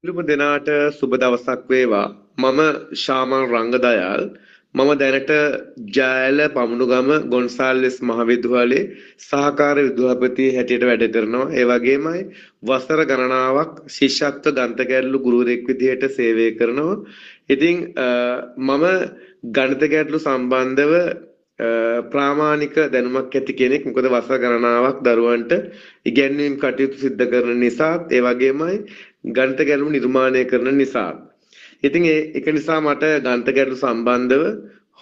සියලුම දෙනාට සුබ දවසක් වේවා. මම ශාමන් රංගදයාල්. මම දැනට ජයල පමුණුගම ගොන්සාල්වෙස් මහවිදුහලේ සහකාර විදුහල්පති හැටියට වැඩ කරනවා. ඒ වගේමයි වසර ගණනාවක් ශිෂ්‍යත්ව ගණිත ගුරුවරයෙක් විදිහට සේවය කරනවා. ඉතින් මම ගණිත ගැටළු සම්බන්ධව ප්‍රාමාණික දැනුමක් ඇති කෙනෙක්. මොකද වසර ගණනාවක් දරුවන්ට ඉගැන්වීම් කටයුතු සිදු කරන නිසා ඒ වගේමයි ගණිත ගැටළු නිර්මාණය කරන නිසා. ඉතින් ඒක නිසා මට ගණිත ගැටළු සම්බන්ධව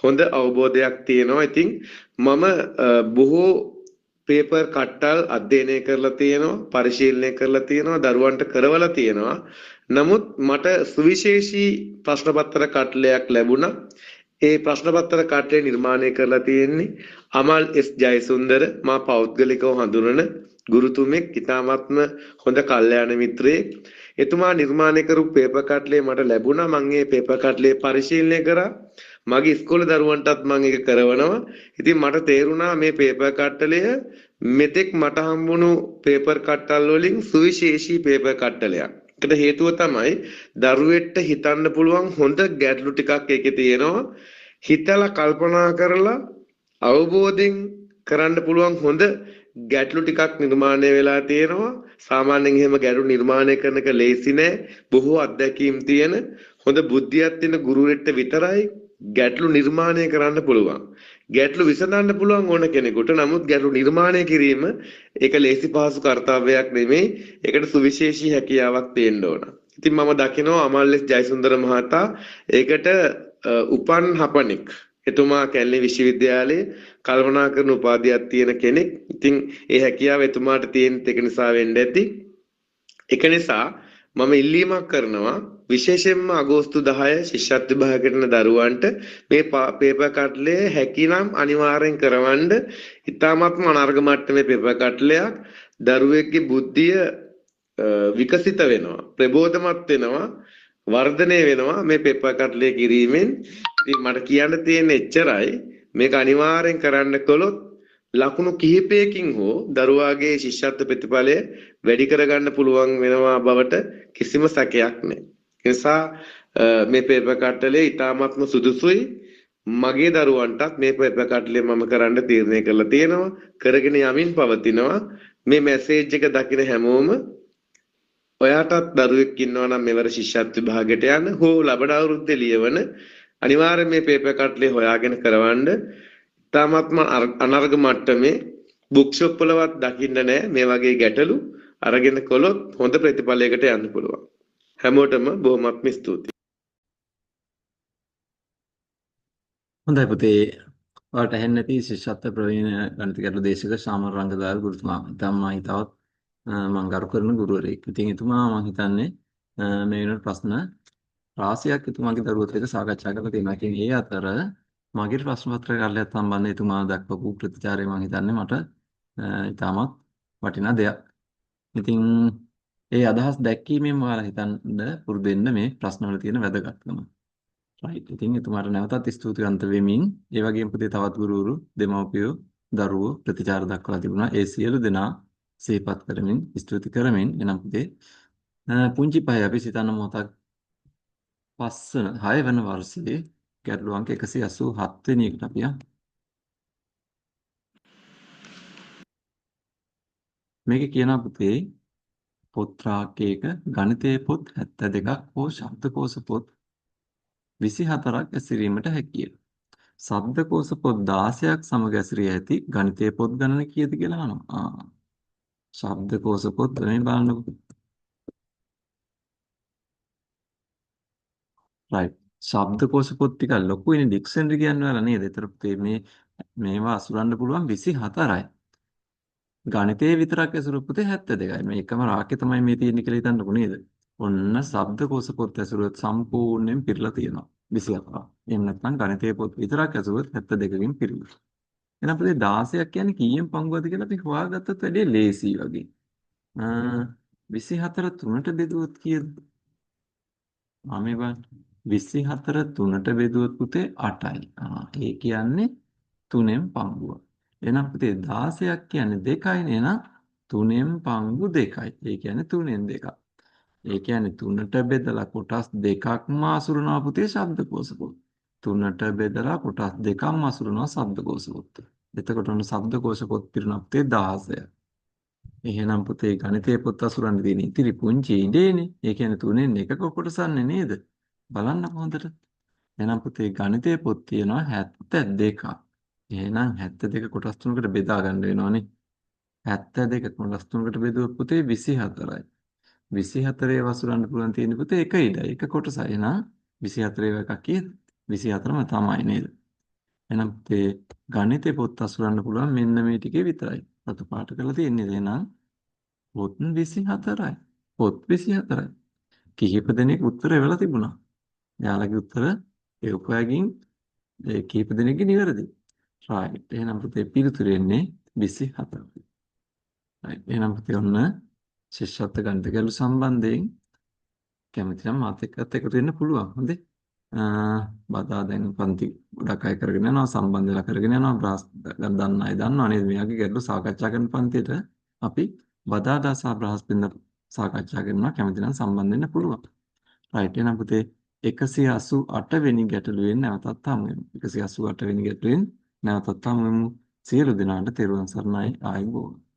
හොඳ අවබෝධයක් තියෙනවා. ඉතින් මම බොහෝ පේපර් කට්ටල් අධ්‍යයනය කරලා තියෙනවා, පරිශීලනය කරලා තියෙනවා, දරුවන්ට කරවලා තියෙනවා. නමුත් මට සුවිශේෂී ප්‍රශ්න පත්‍ර කට්ටලයක් ලැබුණා. ඒ ප්‍රශ්න පත්‍ර කට්ටලය නිර්මාණය කරලා තියෙන්නේ අමල් එස් ජයසුන්දර, මා පෞද්ගලිකව හඳුනන ගුරුතුමෙක්, ඉතාමත්ම හොඳ කල්යාණ මිත්‍රයෙක්. එතුමා නිර්මාණය කරපු පේපර් කට්ලේ මට ලැබුණා. මම මේ පේපර් කට්ලේ පරිශීලනය කරා. මගේ ඉස්කෝලේ දරුවන්ටත් මම ඒක කරවනවා. ඉතින් මට තේරුණා මේ පේපර් කට්ටලය මෙතෙක් මට හම්බුණු පේපර් කට්ටල් වලින් සුවිශේෂී පේපර් කට්ටලයක්. ඒකට හේතුව තමයි දරුවෙක්ට හිතන්න පුළුවන් හොඳ ගැටලු ටිකක් ඒකේ තියෙනවා. හිතලා කල්පනා කරලා අවබෝධයෙන් කරන්න පුළුවන් හොඳ ගැටලු ටිකක් නිර්මාණය වෙලා තියෙනවා. සාමාන්‍යයෙන් එහෙම ගැටලු නිර්මාණය කරන එක ලේසි නෑ. බොහෝ අත්දැකීම් තියෙන හොඳ බුද්ධියක් තියෙන ගුරුවරයෙක්ට විතරයි ගැටලු නිර්මාණය කරන්න පුළුවන්. ගැටලු විසඳන්න පුළුවන් ඕන කෙනෙකුට. නමුත් ගැටලු නිර්මාණය කිරීම ඒක ලේසි පහසු කාර්යයක් නෙමෙයි. ඒකට සුවිශේෂී හැකියාවක් තියෙන්න ඕන. ඉතින් මම දකිනවා අමල්ලස් ජයසුන්දර මහතා ඒකට උපන් හපනෙක්. එතුමා කැලණි විශ්වවිද්‍යාලයේ කල්පනා කරන උපාධියක් තියෙන කෙනෙක්. ඉතින් ඒ හැකියාව එතුමාට තියෙන එක නිසා වෙන්න ඇති. ඒක නිසා මම ඉල්ලීමක් කරනවා විශේෂයෙන්ම අගෝස්තු 10 ශිෂ්‍යත්ව විභාග කරන දරුවන්ට මේ පේපර් කට්ලේ හැකිනම් අනිවාර්යෙන් කරවන්න. ඉතාමත්ම අනර්ග මට්ටමේ පේපර් කට්ලයක් දරුවෙක්ගේ බුද්ධිය විකසිත වෙනවා, ප්‍රබෝධමත් වෙනවා, වර්ධනය වෙනවා මේ පේපර් කට්ලේ කිරීමෙන්. ඉතින් මට කියන්න තියෙන එච්චරයි. මේක අනිවාර්යෙන් කරන්න කළොත් ලකුණු කිහිපයකින් හෝ දරුවාගේ ශිෂ්‍යත්ව ප්‍රතිඵලය වැඩි කරගන්න පුළුවන් වෙනවා බවට කිසිම සැකයක් නැහැ. ඒ නිසා මේ පේපර් කට්ටලේ ඉතාමත්ම සුදුසුයි. මගේ දරුවන්ටත් මේ පේපර් කට්ටලේ මම කරන්න තීරණය කරලා තියෙනවා. කරගෙන යමින් පවතිනවා. මේ මැසේජ් එක දකින හැමෝම ඔයාටත් දරුවෙක් ඉන්නවා නම් මෙවර ශිෂ්‍යත්ව විභාගයට යන්න හෝ ලබන අවුරුද්දේ ලියවන අනිවාර්යෙන් මේ පේපර් කට්ලේ හොයාගෙන කරවන්න. තාමත්ම අනර්ග මට්ටමේ බුක් ෂොප් වලවත් දකින්න නැහැ මේ වගේ ගැටලු. අරගෙන කළොත් හොඳ ප්‍රතිඵලයකට යන්න පුළුවන්. හැමෝටම බොහොමත්ම ස්තුතියි. හොඳයි පුතේ. ඔයාලට ඇහෙන්නේ නැති ශිෂ්‍යත්ව ප්‍රවීණ ගණිත ගැටළු දේශක ශාමල් රංගදාල් ගුරුතුමා. ඉතාමයි තවත් මම ගරු කරන ගුරුවරයෙක්. ඉතින් එතුමා මම හිතන්නේ මේ වෙන ප්‍රශ්න රාශියක් එතුමාගේ දරුවොත් එක්ක සාකච්ඡා කරලා තියෙනවා. ඉතින් ඒ අතර මගේ ප්‍රශ්න පත්‍ර කාර්යයත් සම්බන්ධව එතුමා දක්වපු ප්‍රතිචාරය මම හිතන්නේ මට ඉතාමත් වටිනා දෙයක්. ඉතින් ඒ අදහස් දැක්වීමෙන් ඔයාලා හිතන්න පුරුදු වෙන්න මේ ප්‍රශ්නවල තියෙන වැදගත්කම. රයිට්. ඉතින් එතුමාට නැවතත් ස්තුතිවන්ත වෙමින් ඒ වගේම පුතේ තවත් ගුරුවරු දෙමව්පියෝ දරුවෝ ප්‍රතිචාර දක්වලා තිබුණා. ඒ සියලු දෙනා සිහිපත් කරමින් ස්තුති කරමින් එනම් පුතේ පුංචි පහේ අපි සිතන මොහොතක් 6 වෙනි වර්ෂයේ ගැටළු අංක 187 වෙනි එකට අපි මේකේ කියනවා පුතේ පොත් රාක්කයක ගණිතයේ පොත් 72ක් හෝ ශබ්දකෝෂ පොත් 24ක් ඇසිරීමට හැකිය. ශබ්දකෝෂ පොත් 16ක් සමග ඇසිරිය ඇති ගණිතයේ පොත් ගණන කීයද කියලා අහනවා. ශබ්දකෝෂ පොත් මේ බලන්නකො. රයිට්. ශබ්දකෝෂ පොත් ටික ලොකුයිනේ ඩික්ෂනරි කියන්නේ වල නේද? ඒතර මේවා අසුරන්න පුළුවන් 24යි. ගණිතයේ විතරක් ඇසුරු පුතේ 72යි. මේ එකම රාක්කේ තමයි මේ තියෙන්නේ කියලා හිතන්නකො නේද? ඔන්න ශබ්දකෝෂ පොත් ඇසුරුවත් සම්පූර්ණයෙන් පිරලා තියෙනවා 24ක්. එහෙම නැත්නම් ගණිතයේ පොත් විතරක් ඇසුරුවත් 72කින් පිරෙනවා. එහෙනම් පුතේ 16ක් කියන්නේ කීයෙන් පංගුවද කියලා අපි හොයාගත්තත් වැඩිය ලේසියි වගේ. 24 3ට බෙදුවොත් කීයද? මේ බලන්න. 24 3ට බෙදුවොත් පුතේ 8යි. ඒ කියන්නේ 3න් පංගුව. එහෙනම් පුතේ 16ක් කියන්නේ 2යි නේ. එහෙනම් 3න් පංගු 2යි. ඒ කියන්නේ 3න් 2. ඒ කියන්නේ තුනට බෙදලා කොටස් දෙකක්ම අසුරනවා පුතේ ශබ්දකෝෂ පොත්. තුනට බෙදලා කොටස් දෙකක්ම අසුරනවා ශබ්දකෝෂ පොත්. එතකොට ඔන්න ශබ්දකෝෂ පොත් පිරුණා පුතේ 16. එහෙනම් පුතේ ගණිතයේ පොත් අසුරන්න තියෙන ඉතිරි පුංචි ඉඩේනේ. ඒ කියන්නේ තුනෙන් එකක කොටසන්නේ නේද? බලන්න හොඳට. එහෙනම් පුතේ ගණිතයේ පොත් තියෙනවා 72ක්. එහෙනම් 72 කොටස් තුනකට බෙදා ගන්න වෙනවනේ. 72 කොටස් තුනකට බෙදුවොත් පුතේ 24යි. 24 වසුරන්න පුළුවන් තියෙන පුතේ එක ඉඩයි. එක කොටසයි. එහෙනම් 24 එකක් කීයද? 24ම තමයි නේද? එහෙනම් පුතේ ගණිතේ පොත් අසුරන්න පුළුවන් මෙන්න මේ ටිකේ විතරයි. රතු පාට කරලා තියෙන්නේ. එහෙනම් පොත් 24යි. පොත් 24යි. කිහිප දෙනෙක් උත්තර එවලා තිබුණා. එයාලගේ උත්තර ඒ උපයකින් කිහිප දෙනෙක්ගේ නිවැරදි. right. එහෙනම් පුතේ පිළිතුරු එන්නේ 24යි. right. එහෙනම් පුතේ ඔන්න ශිෂ්‍යත්ව ගණිත ගැළු සම්බන්ධයෙන් කැමති නම් මාත් එක්කත් එකතු වෙන්න පුළුවන්. හොඳේ. බදා දැන් පන්ති ගොඩක් අය කරගෙන යනවා සම්බන්ධ වෙලා කරගෙන යනවා බ්‍රාස් දන්න අය දන්නවා නේද මෙයාගේ ගැටලු සාකච්ඡා කරන පන්තියට අපි බදාදා සහ බ්‍රහස්පතින්දා සාකච්ඡා කරනවා කැමති නම් සම්බන්ධ වෙන්න පුළුවන්. right එහෙනම් පුතේ 188 වෙනි ගැටලුවෙන් නැවතත් හමු වෙමු. 188 වෙනි ගැටලුවෙන් නැවතත් හමු වෙමු. සියලු දෙනාට තෙරුවන් සරණයි ආයුබෝවන්.